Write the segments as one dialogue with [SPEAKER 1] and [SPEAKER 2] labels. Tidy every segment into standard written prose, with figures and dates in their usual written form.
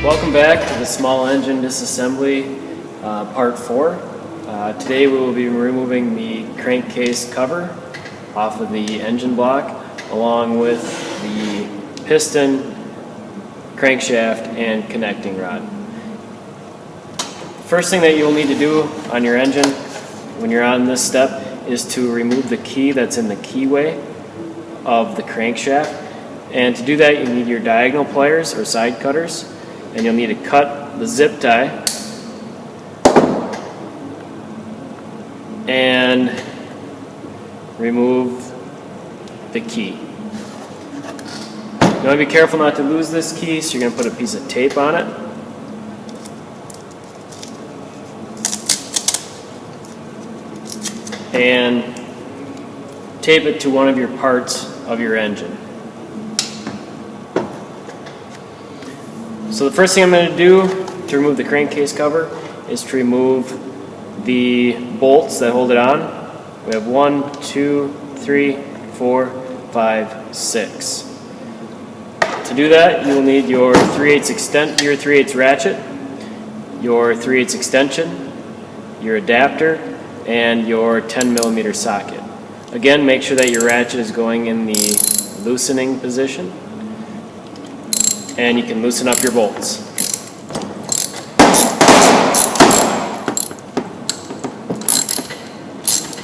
[SPEAKER 1] Welcome back to the small engine disassembly part 4. Today we will be removing the crankcase cover off of the engine block along with the piston, crankshaft, and connecting rod. First thing that you will need to do on your engine when you're on this step is to remove the key that's in the keyway of the crankshaft. And to do that you need your diagonal pliers or side cutters, and you'll need to cut the zip tie and remove the key. You want to be careful not to lose this key, so you're going to put a piece of tape on it. And tape it to one of your parts of your engine. So the first thing I'm going to do to remove the crankcase cover is to remove the bolts that hold it on. We have 1, 2, 3, 4, 5, 6. To do that, you will need your 3/8 ratchet, your 3/8 extension, your adapter, and your 10mm socket. Again, make sure that your ratchet is going in the loosening position, and you can loosen up your bolts.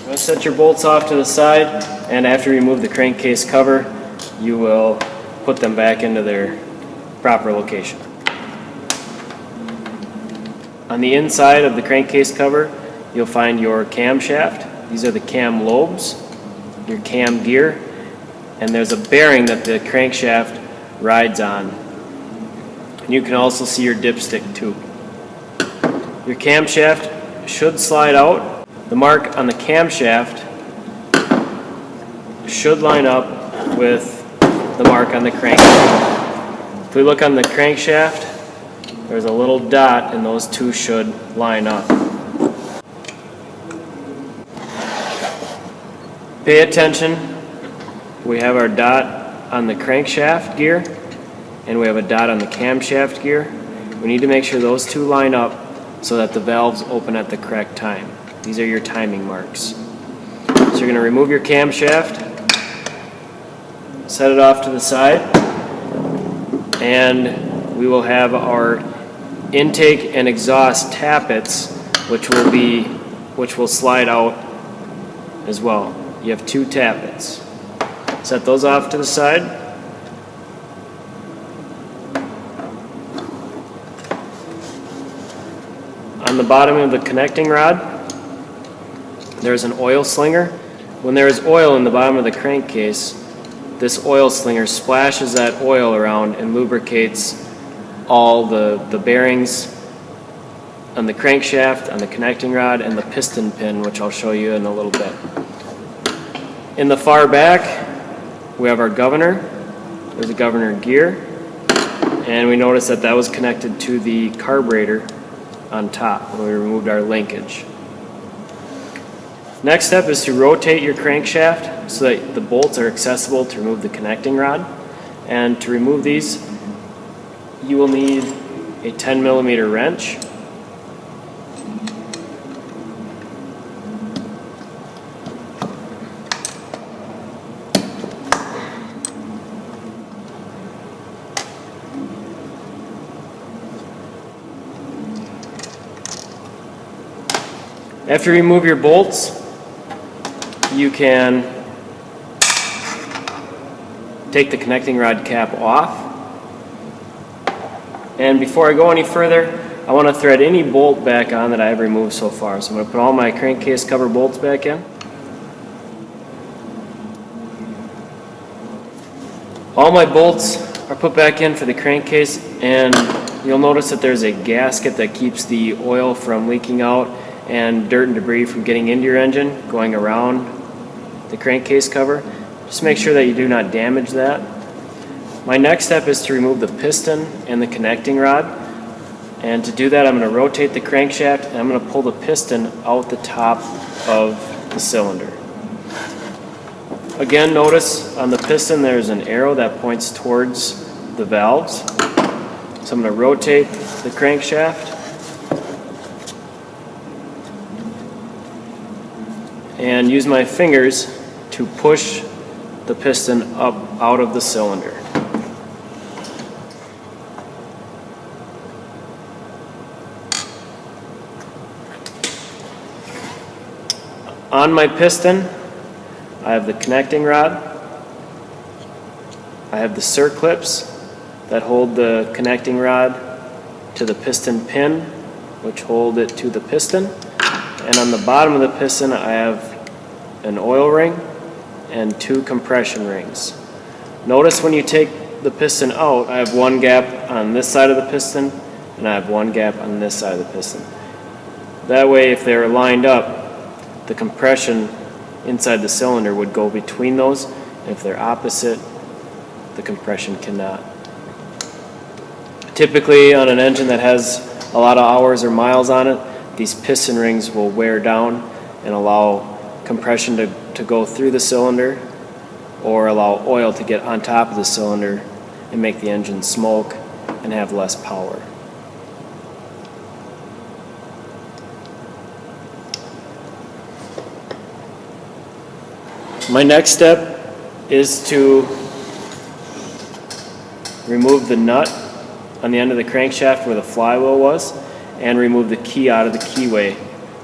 [SPEAKER 1] Now set your bolts off to the side, and after you remove the crankcase cover, you will put them back into their proper location. On the inside of the crankcase cover, you'll find your camshaft. These are the cam lobes, your cam gear, and there's a bearing that the crankshaft rides on. And you can also see your dipstick tube. Your camshaft should slide out. The mark on the camshaft should line up with the mark on the crankshaft. If we look on the crankshaft, there's a little dot, and those two should line up. Pay attention. We have our dot on the crankshaft gear, and we have a dot on the camshaft gear. We need to make sure those two line up so that the valves open at the correct time. These are your timing marks. So you're going to remove your camshaft, set it off to the side, and we will have our intake and exhaust tappets, which will slide out as well. You have 2 tappets. Set those off to the side. On the bottom of the connecting rod, there's an oil slinger. When there is oil in the bottom of the crankcase, this oil slinger splashes that oil around and lubricates all the bearings on the crankshaft, on the connecting rod, and the piston pin, which I'll show you in a little bit. In the far back, we have our governor. There's a governor gear, and we notice that was connected to the carburetor on top when we removed our linkage. Next step is to rotate your crankshaft so that the bolts are accessible to remove the connecting rod. And to remove these, you will need a 10mm wrench. After you remove your bolts, you can take the connecting rod cap off. And before I go any further, I want to thread any bolt back on that I've removed so far. So I'm going to put all my crankcase cover bolts back in. All my bolts are put back in for the crankcase, and you'll notice that there's a gasket that keeps the oil from leaking out and dirt and debris from getting into your engine, going around the crankcase cover. Just make sure that you do not damage that. My next step is to remove the piston and the connecting rod. And to do that, I'm going to rotate the crankshaft, and I'm going to pull the piston out the top of the cylinder. Again, notice on the piston there's an arrow that points towards the valves. So I'm going to rotate the crankshaft and use my fingers to push the piston up out of the cylinder. On my piston, I have the connecting rod, I have the circlips that hold the connecting rod to the piston pin, which hold it to the piston, and on the bottom of the piston I have an oil ring and 2 compression rings. Notice when you take the piston out, I have one gap on this side of the piston and I have one gap on this side of the piston. That way, if they're lined up, the compression inside the cylinder would go between those, and if they're opposite, the compression cannot. Typically on an engine that has a lot of hours or miles on it, these piston rings will wear down and allow compression to go through the cylinder or allow oil to get on top of the cylinder and make the engine smoke and have less power. My next step is to remove the nut on the end of the crankshaft where the flywheel was and remove the key out of the keyway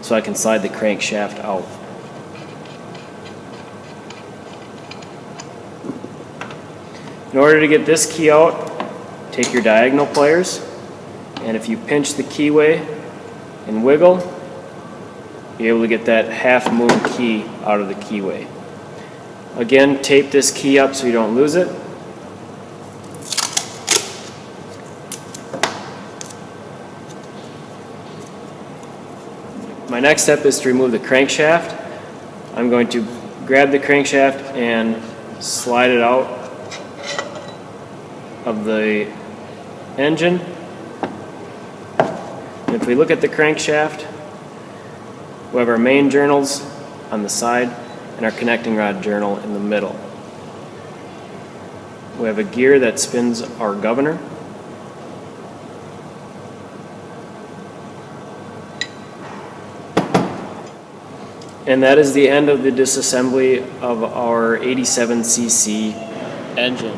[SPEAKER 1] so I can slide the crankshaft out. In order to get this key out, take your diagonal pliers, and if you pinch the keyway and wiggle, you're able to get that half moon key out of the keyway. Again, tape this key up so you don't lose it. My next step is to remove the crankshaft. I'm going to grab the crankshaft and slide it out of the engine. And if we look at the crankshaft, we have our main journals on the side and our connecting rod journal in the middle. We have a gear that spins our governor. And that is the end of the disassembly of our 87cc engine.